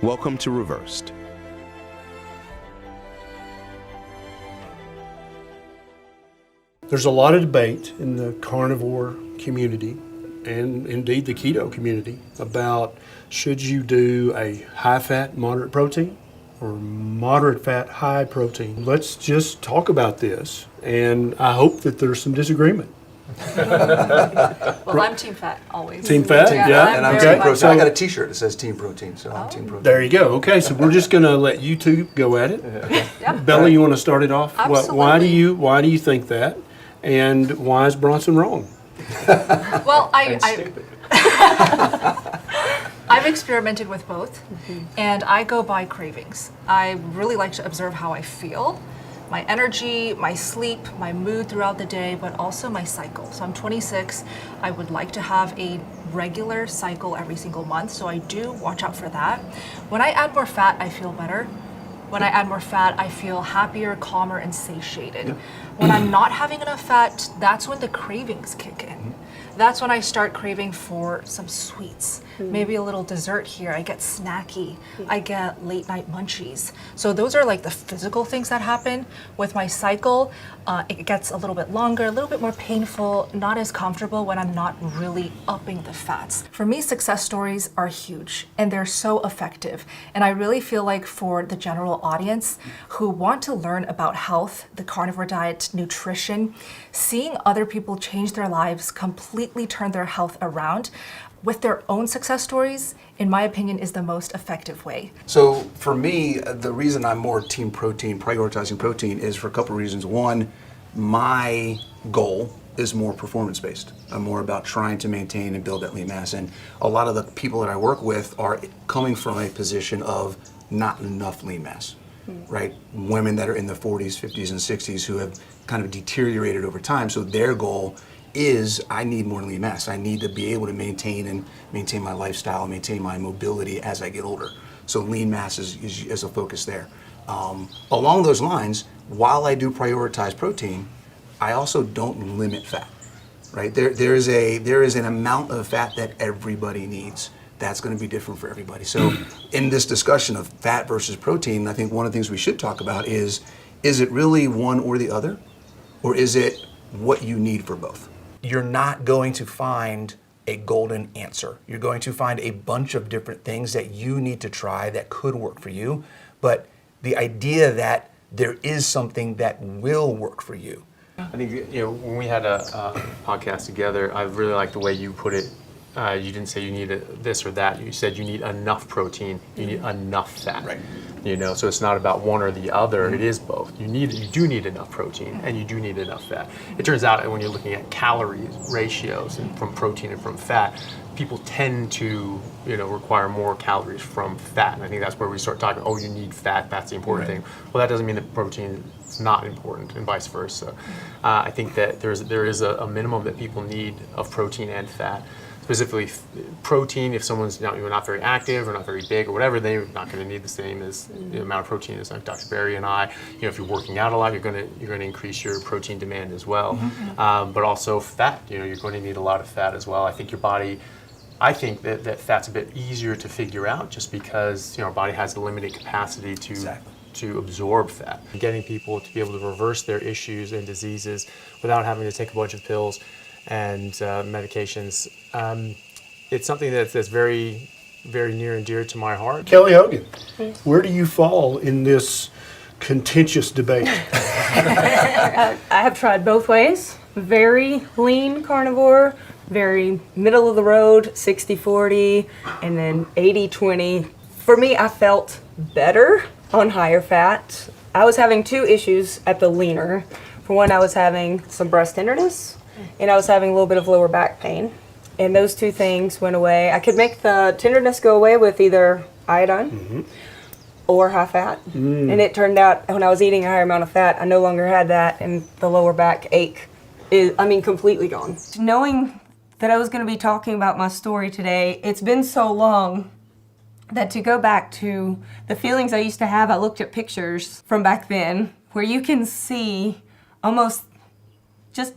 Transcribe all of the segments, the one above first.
Welcome to Reversed. There's a lot of debate in the carnivore community and indeed the keto community about should you do a high-fat, moderate protein or moderate-fat, high protein. Let's just talk about this, and I hope that there's some disagreement. Well, I'm team fat always. Team fat? Yeah. And I'm Okay. team protein. So- I got a T-shirt that says Team Protein, so I'm Team Protein. There you go. Okay, so we're just going to let you two go at it. Yep. Bella, you want to start it off? Absolutely. Why do you think that? And why is Bronson wrong? Well, I've experimented with both, and I go by cravings. I really like to observe how I feel, my energy, my sleep, my mood throughout the day, but also my cycle. So I'm 26. I would like to have a regular cycle every single month, so I do watch out for that. When I add more fat, I feel better. When I add more fat, I feel happier, calmer, and satiated. When I'm not having enough fat, that's when the cravings kick in. That's when I start craving for some sweets, maybe a little dessert here. I get snacky, I get late night munchies. So those are like the physical things that happen. With my cycle, it gets a little bit longer, a little bit more painful, not as comfortable when I'm not really upping the fats. For me, success stories are huge and they're so effective. And I really feel like for the general audience who want to learn about health, the carnivore diet, nutrition, seeing other people change their lives, completely turn their health around with their own success stories, in my opinion, is the most effective way. So for me, the reason I'm more Team Protein, prioritizing protein, is for a couple of reasons. One, my goal is more performance-based. I'm more about trying to maintain and build that lean mass. And a lot of the people that I work with are coming from a position of not enough lean mass, right? Women that are in the 40s, 50s, and 60s who have kind of deteriorated over time. So their goal is I need more lean mass. I need to be able to maintain my lifestyle, maintain my mobility as I get older. So lean mass is a focus there. Along those lines, while I do prioritize protein, I also don't limit fat, right? There is an amount of fat that everybody needs. That's going to be different for everybody. So in this discussion of fat versus protein, I think one of the things we should talk about is it really one or the other? Or is it what you need for both? You're not going to find a golden answer. You're going to find a bunch of different things that you need to try that could work for you. But the idea that there is something that will work for you. I think when we had a podcast together, I really like the way you put it. You didn't say you need this or that. You said you need enough protein. You need enough fat. Right. So it's not about one or the other. It is both. You do need enough protein and you do need enough fat. It turns out when you're looking at calorie ratios and from protein and from fat, people tend to require more calories from fat. And I think that's where we start talking. Oh, you need fat. That's the important thing. Well, that doesn't mean that protein is not important, and vice versa. I think that there is a minimum that people need of protein and fat. Specifically protein, if someone's not very active or not very big or whatever, they're not going to need the same as the amount of protein as Dr. Berry and I. If you're working out a lot, you're going to increase your protein demand as well. But also fat, you're going to need a lot of fat as well. I think your body, that fat's a bit easier to figure out just because our body has a limited capacity to absorb fat. Getting people to be able to reverse their issues and diseases without having to take a bunch of pills and medications. It's something that's very, very near and dear to my heart. Kelly Hogan, where do you fall in this contentious debate? I have tried both ways. Very lean carnivore, very middle of the road, 60-40, and then 80-20. For me, I felt better on higher fat. I was having two issues at the leaner. For one, I was having some breast tenderness, and I was having a little bit of lower back pain. And those two things went away. I could make the tenderness go away with either iodine or high fat. And it turned out when I was eating a higher amount of fat, I no longer had that, and the lower back ache is, completely gone. Knowing that I was going to be talking about my story today, it's been so long that to go back to the feelings I used to have, I looked at pictures from back then where you can see almost just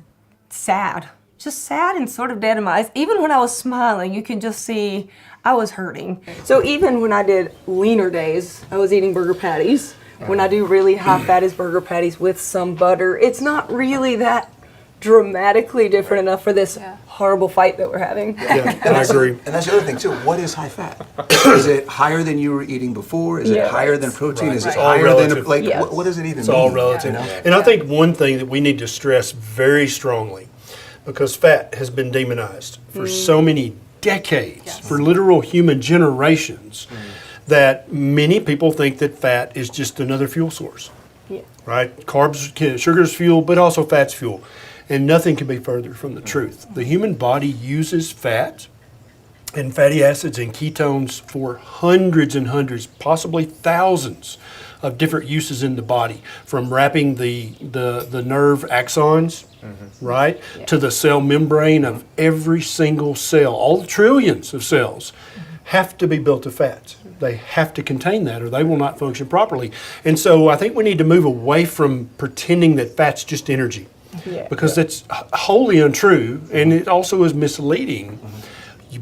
sad, just sad and sort of dead in my eyes. Even when I was smiling, you can just see I was hurting. So even when I did leaner days, I was eating burger patties. When I do really high fatties burger patties with some butter, it's not really that dramatically different enough for this horrible fight that we're having. Yeah, I agree. And that's the other thing too. What is high fat? Is it higher than you were eating before? Is it Yeah. higher than protein? Right. Is it It's all higher relative. than like Yes. what does it even It's mean? all relative. And I think one thing that we need to stress very strongly, because fat has been demonized for so many decades, for literal human generations, that many people think that fat is just another fuel source. Yeah. Right? Carbs, sugar's fuel, but also fat's fuel. And nothing can be further from the truth. The human body uses fat and fatty acids and ketones for hundreds and hundreds, possibly thousands of different uses in the body, from wrapping the nerve axons, right, to the cell membrane of every single cell. All the trillions of cells have to be built of fats. They have to contain that or they will not function properly. And so I think we need to move away from pretending that fat's just energy. Yeah. Because that's wholly untrue, and it also is misleading.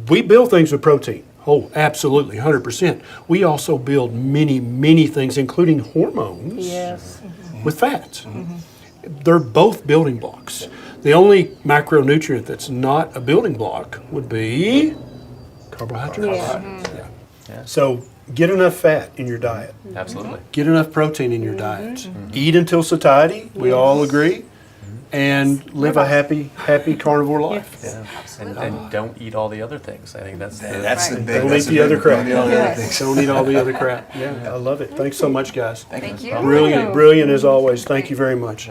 We build things with protein. Oh, absolutely, 100%. We also build many, many things, including hormones, Yes. with fats. They're both building blocks. The only macronutrient that's not a building block would be carbohydrates. Yeah. So get enough fat in your diet. Absolutely. Get enough protein in your diet. Eat until satiety, we all agree, and live a happy carnivore life. Yeah. And don't eat all the other things. I think that's That's the Right. big. Don't that's eat the the other big- crap. don't eat all the other Yes. things. Don't eat all the other crap. Yeah, I love it. Thanks so much, guys. Thank you. Brilliant, brilliant as always. Thank you very much.